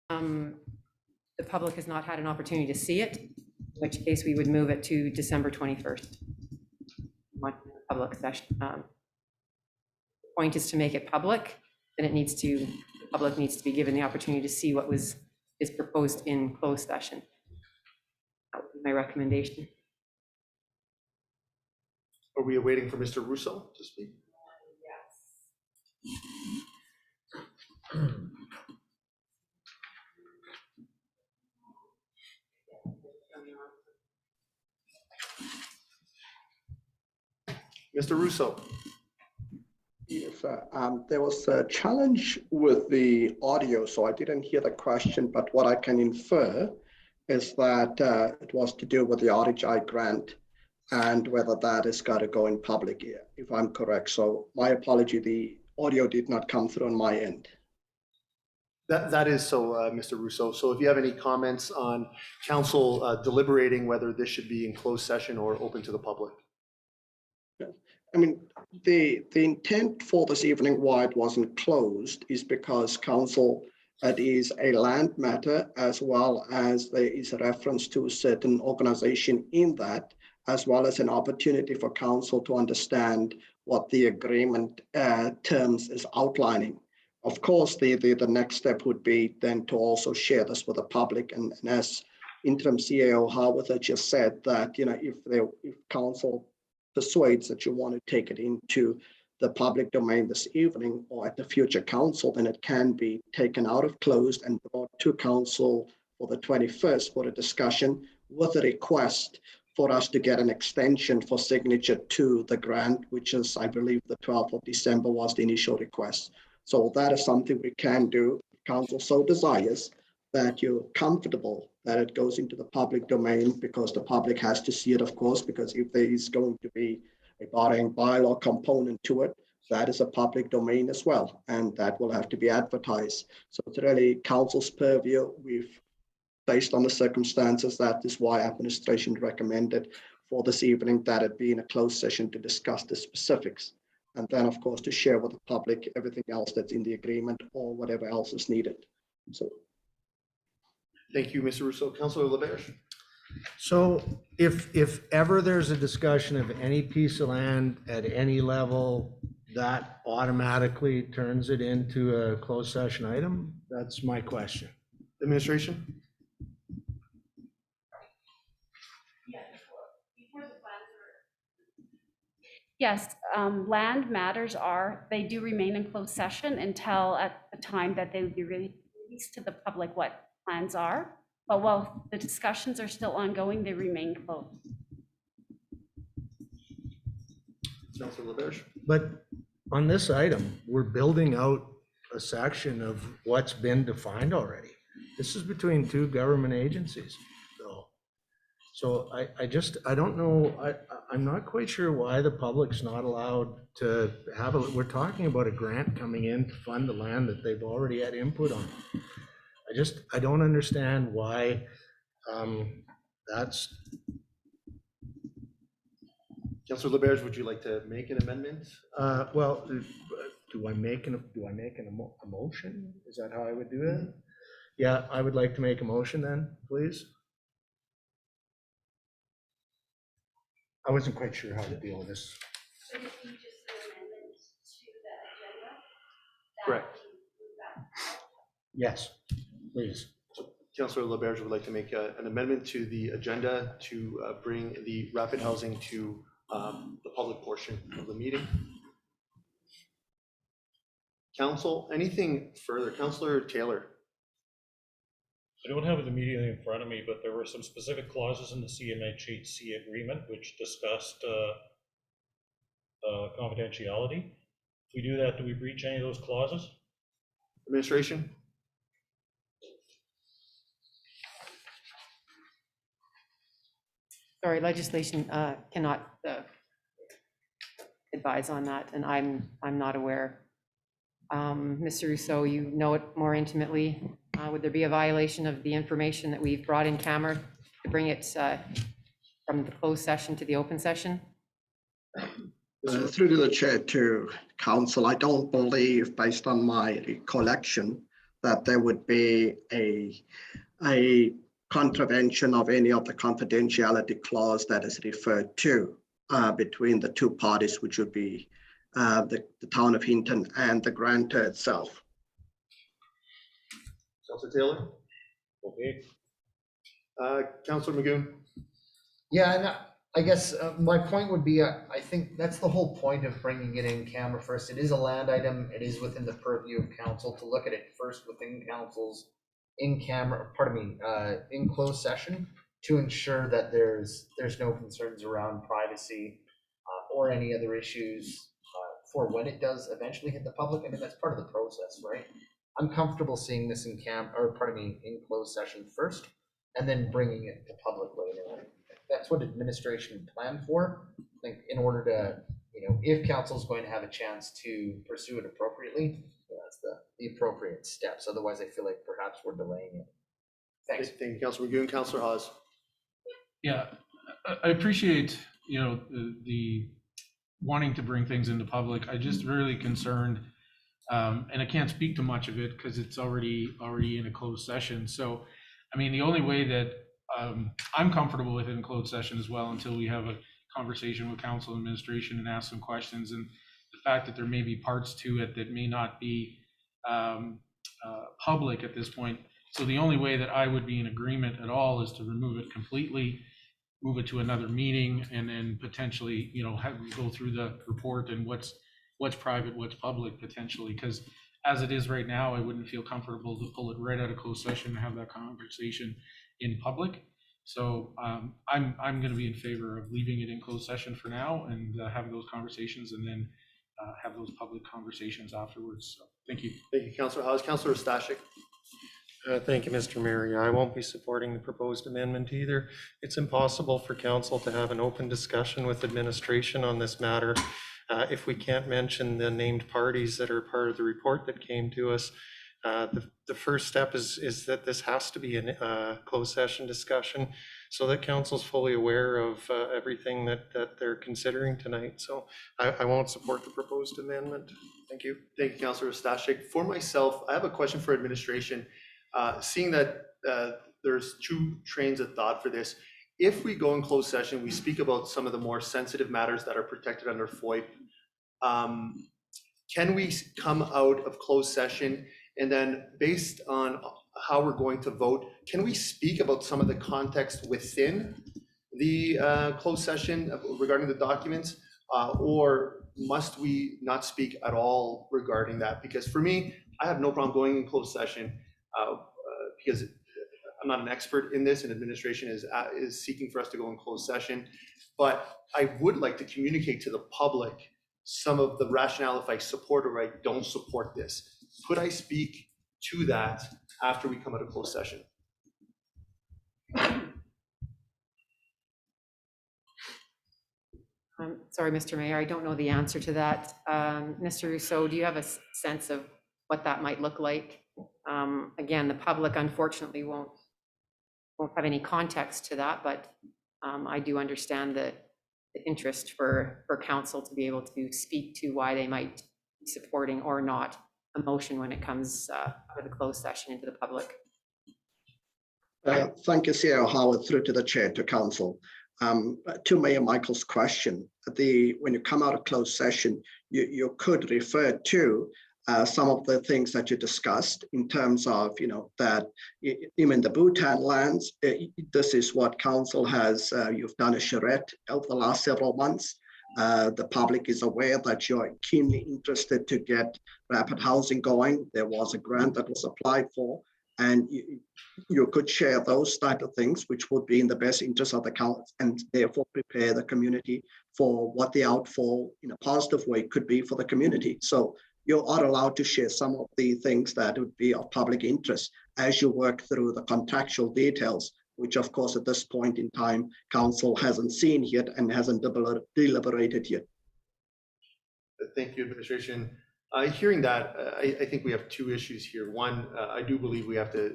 the public has not had an opportunity to see it, in which case we would move it to December 21st. Public session. The point is to make it public, then the public needs to be given the opportunity to see what is proposed in closed session. That would be my recommendation. Are we waiting for Mr. Russo to speak? Mr. Russo. Yes, there was a challenge with the audio, so I didn't hear the question, but what I can infer is that it was to do with the RHI grant and whether that is got to go in public here, if I'm correct. So my apology, the audio did not come through on my end. That is so, Mr. Russo. So if you have any comments on council deliberating whether this should be in closed session or open to the public. I mean, the intent for this evening why it wasn't closed is because council, it is a land matter, as well as there is a reference to a certain organization in that, as well as an opportunity for council to understand what the agreement terms is outlining. Of course, the next step would be then to also share this with the public, and as interim CAO Harwood just said that, you know, if council persuades that you want to take it into the public domain this evening or at the future council, then it can be taken out of closed and brought to council for the 21st for a discussion with a request for us to get an extension for signature to the grant, which is, I believe, the 12th of December was the initial request. So that is something we can do. Council so desires that you're comfortable that it goes into the public domain, because the public has to see it, of course, because if there is going to be a bylaw component to it, that is a public domain as well, and that will have to be advertised. So it's really council's purview. We've, based on the circumstances, that is why administration recommended for this evening that it be in a closed session to discuss the specifics, and then of course to share with the public everything else that's in the agreement or whatever else is needed. So thank you, Mr. Russo. Councilor LaBerge. So if ever there's a discussion of any piece of land at any level, that automatically turns it into a closed session item? That's my question. Administration. Yes, land matters they do remain in closed session until at the time that they would be released to the public what plans are. But while the discussions are still ongoing, they remain closed. Councilor LaBerge. But on this item, we're building out a section of what's been defined already. This is between two government agencies, though. So I don't know, I'm not quite sure why the public's not allowed to have we're talking about a grant coming in to fund the land that they've already had input on. I don't understand why that's. Councilor LaBerge, would you like to make an amendment? Well, do I make a motion? Is that how I would do that? Yeah, I would like to make a motion then, please. I wasn't quite sure how to deal with this. So if you just do amendments to the agenda? Correct. Yes, please. So Councilor LaBerge would like to make an amendment to the agenda to bring the rapid housing to the public portion of the meeting. Council, anything further? Councilor Taylor. I don't have it immediately in front of me, but there were some specific clauses in the CMHC agreement which discussed confidentiality. If we do that, do we breach any of those clauses? Administration. Sorry, legislation cannot advise on that, and I'm not aware. Mr. Rousseau, you know it more intimately. Would there be a violation of the information that we've brought in camera to bring it from the closed session to the open session? Through to the chair to council, I don't believe, based on my recollection, that there would be a contravention of any of the confidentiality clause that is referred to between the two parties, which would be the town of Hinton and the grantor itself. Councillor Taylor? Okay. Councillor Magoon? Yeah, and I guess my point would be, I think that's the whole point of bringing it in camera first. It is a land item. It is within the purview of council to look at it first within council's in closed session to ensure that there's no concerns around privacy or any other issues for when it does eventually hit the public. I mean, that's part of the process, right? I'm comfortable seeing this in closed session first and then bringing it to public later on. That's what administration planned for. I think in order to, if council is going to have a chance to pursue it appropriately, that's the appropriate steps. Otherwise, I feel like perhaps we're delaying it. Thanks. Thank you, Councillor Magoon. Councillor Hawes? Yeah, I appreciate, the wanting to bring things into public. I just really concerned, and I can't speak to much of it because it's already in a closed session. So, I mean, the only way that I'm comfortable with it in closed session as well until we have a conversation with council administration and ask some questions. And the fact that there may be parts to it that may not be public at this point. So the only way that I would be in agreement at all is to remove it completely, move it to another meeting, and then potentially, have go through the report and what's private, what's public potentially. Because as it is right now, I wouldn't feel comfortable to pull it right out of closed session and have that conversation in public. So I'm going to be in favor of leaving it in closed session for now and having those conversations and then have those public conversations afterwards. So thank you. Thank you, Councillor Hawes. Councillor Stashik? Thank you, Mr. Mayor. Yeah, I won't be supporting the proposed amendment either. It's impossible for council to have an open discussion with administration on this matter if we can't mention the named parties that are part of the report that came to us. The first step is that this has to be a closed session discussion so that council's fully aware of everything that they're considering tonight. So I won't support the proposed amendment. Thank you. Thank you, Councillor Stashik. For myself, I have a question for administration. Seeing that there's two trains of thought for this, if we go in closed session, we speak about some of the more sensitive matters that are protected under FOIP. Can we come out of closed session and then based on how we're going to vote, can we speak about some of the context within the closed session regarding the documents? Or must we not speak at all regarding that? Because for me, I have no problem going in closed session because I'm not an expert in this and administration is seeking for us to go in closed session. But I would like to communicate to the public some of the rationale if I support or I don't support this. Could I speak to that after we come out of closed session? Sorry, Mr. Mayor, I don't know the answer to that. Mr. Rousseau, do you have a sense of what that might look like? Again, the public unfortunately won't have any context to that, but I do understand the interest for council to be able to speak to why they might be supporting or not a motion when it comes out of the closed session into the public. Thank you, CEO Howard, through to the chair, to council. To Mayor Michael's question, when you come out of closed session, you could refer to some of the things that you discussed in terms of, that even the Bhutan lands, this is what council has, you've done a charrette over the last several months. The public is aware that you're keenly interested to get rapid housing going. There was a grant that was applied for, and you could share those type of things, which would be in the best interest of the council and therefore prepare the community for what the outfall in a positive way could be for the community. So you are allowed to share some of the things that would be of public interest as you work through the contractual details, which of course at this point in time, council hasn't seen yet and hasn't deliberated yet. Thank you, administration. Hearing that, I think we have two issues here. One, I do believe we have to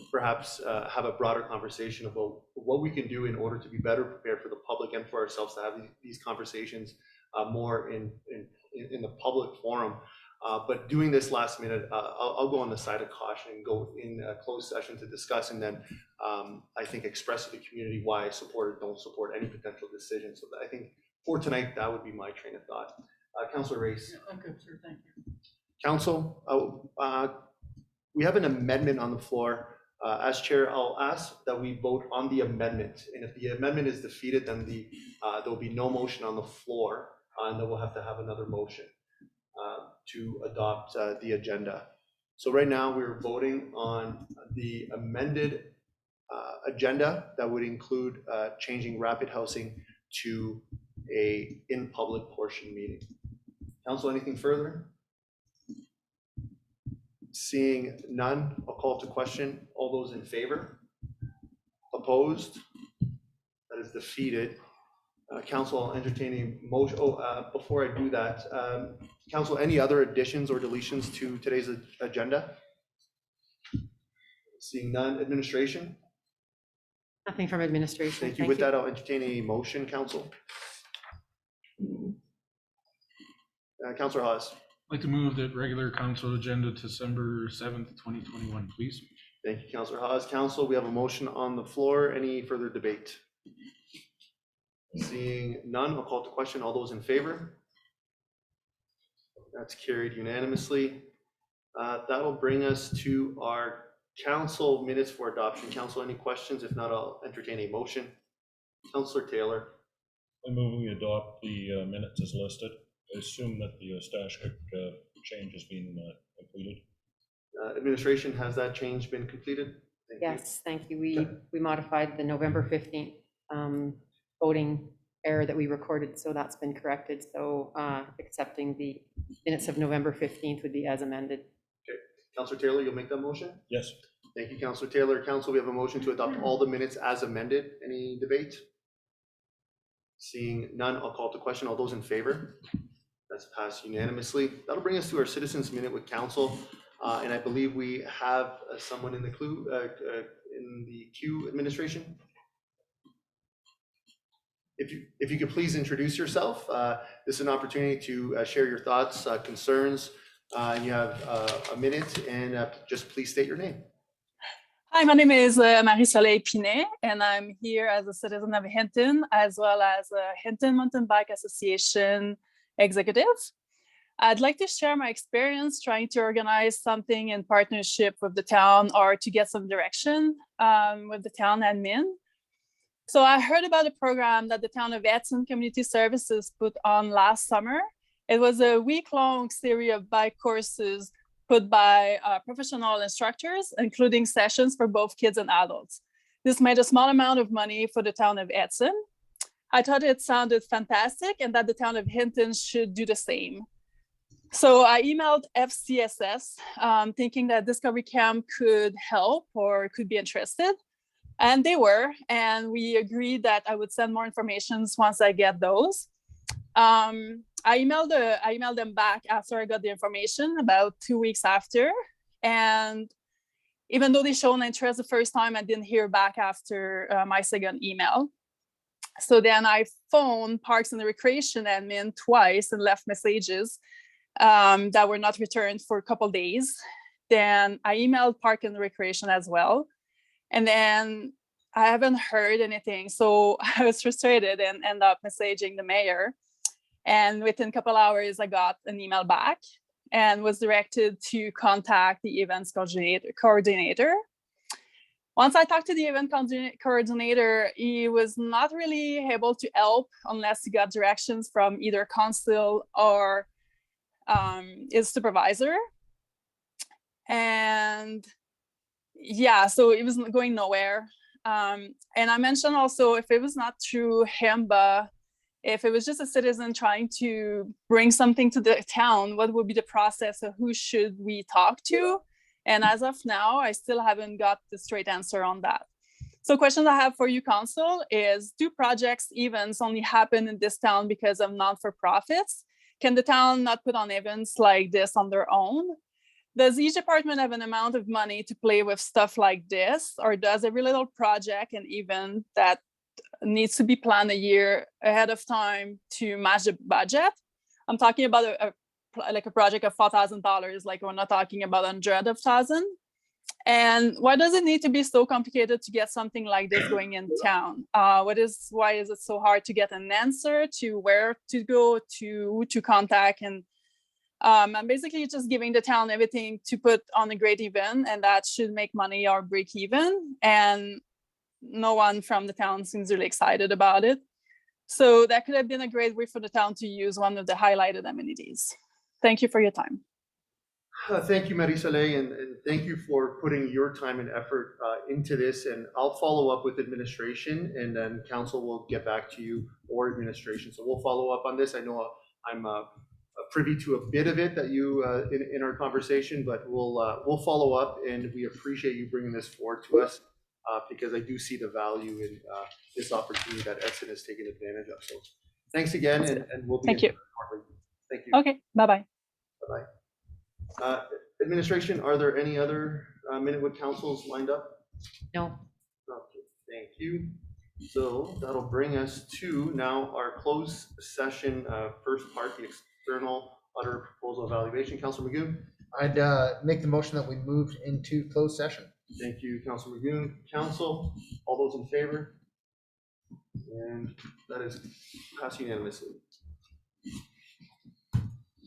perhaps have a broader conversation about what we can do in order to be better prepared for the public and for ourselves to have these conversations more in the public forum. But doing this last minute, I'll go on the side of caution and go in a closed session to discuss, and then I think express to the community why I support or don't support any potential decision. So I think for tonight, that would be my train of thought. Councilor Race. Okay, sir, thank you. Council, we have an amendment on the floor. As chair, I'll ask that we vote on the amendment. And if the amendment is defeated, then there'll be no motion on the floor, and then we'll have to have another motion to adopt the agenda. So right now we're voting on the amended agenda that would include changing rapid housing to a in-public portion meeting. Council, anything further? Seeing none, I'll call to question. All those in favor? Opposed? That is defeated. Council, I'll entertain a motion. Before I do that, Council, any other additions or deletions to today's agenda? Seeing none, administration? Nothing from administration. Thank you. With that, I'll entertain a motion, Council. Councilor Hawes. I'd like to move that regular council agenda December 7th, 2021, please. Thank you, Councilor Hawes. Council, we have a motion on the floor. Any further debate? Seeing none, I'll call to question. All those in favor? That's carried unanimously. That'll bring us to our council minutes for adoption. Council, any questions? If not, I'll entertain a motion. Councilor Taylor. I move we adopt the minutes as listed. I assume that the Stashik change has been completed. Administration, has that change been completed? Thank you. Yes, thank you. We modified the November 15th voting error that we recorded, so that's been corrected. So accepting the minutes of November 15th would be as amended. Okay, Councilor Taylor, you'll make that motion? Yes. Thank you, Councilor Taylor. Council, we have a motion to adopt all the minutes as amended. Any debate? Seeing none, I'll call to question. All those in favor? That's passed unanimously. That'll bring us to our citizens minute with council. And I believe we have someone in the queue, administration. If you could please introduce yourself. This is an opportunity to share your thoughts, concerns. You have a minute, and just please state your name. Hi, my name is Marie-Soleil Pinet, and I'm here as a citizen of Hinton, as well as a Hinton Mountain Bike Association executive. I'd like to share my experience trying to organize something in partnership with the town or to get some direction with the town admin. So I heard about a program that the town of Edson Community Services put on last summer. It was a week-long series of bike courses put by professional instructors, including sessions for both kids and adults. This made a small amount of money for the town of Edson. I thought it sounded fantastic and that the town of Hinton should do the same. So I emailed FCSS thinking that Discovery Camp could help or could be interested. And they were, and we agreed that I would send more information once I get those. I emailed them back after I got the information, about 2 weeks after. And even though they showed interest the first time, I didn't hear back after my second email. So then I phoned Parks and Recreation admin twice and left messages that were not returned for a couple of days. Then I emailed Park and Recreation as well. And then I haven't heard anything. So I was frustrated and ended up messaging the mayor. And within a couple hours, I got an email back and was directed to contact the events coordinator. Once I talked to the event coordinator, he was not really able to help unless he got directions from either council or his supervisor. And yeah, so it was going nowhere. And I mentioned also, if it was not through him, but if it was just a citizen trying to bring something to the town, what would be the process of who should we talk to? And as of now, I still haven't got the straight answer on that. So questions I have for you, council, is do projects, events only happen in this town because of non-for-profits? Can the town not put on events like this on their own? Does each department have an amount of money to play with stuff like this? Or does every little project and event that needs to be planned a year ahead of time to match the budget? I'm talking about like a project of $4,000. Like we're not talking about hundreds of thousands. And why does it need to be so complicated to get something like this going in town? Why is it so hard to get an answer to where to go, to contact? And I'm basically just giving the town everything to put on a great event, and that should make money or break even. And no one from the town seems really excited about it. So that could have been a great way for the town to use one of the highlighted amenities. Thank you for your time. Thank you, Marie-Soleil, and thank you for putting your time and effort into this. And I'll follow up with administration, and then council will get back to you or administration. So we'll follow up on this. I know I'm privy to a bit of it that you in our conversation, but we'll follow up, and we appreciate you bringing this forward to us because I do see the value in this opportunity that Edson has taken advantage of. So thanks again, and we'll be Thank you. shortly. Thank you. Okay, bye-bye. Bye-bye. Administration, are there any other Minutewood councils lined up? No. Okay, thank you. So that'll bring us to now our closed session first part, the external auditor proposal evaluation. Councilor Magoon? I'd make the motion that we moved into closed session. Thank you, Councilor Magoon. Council, all those in favor? And that is passed unanimously.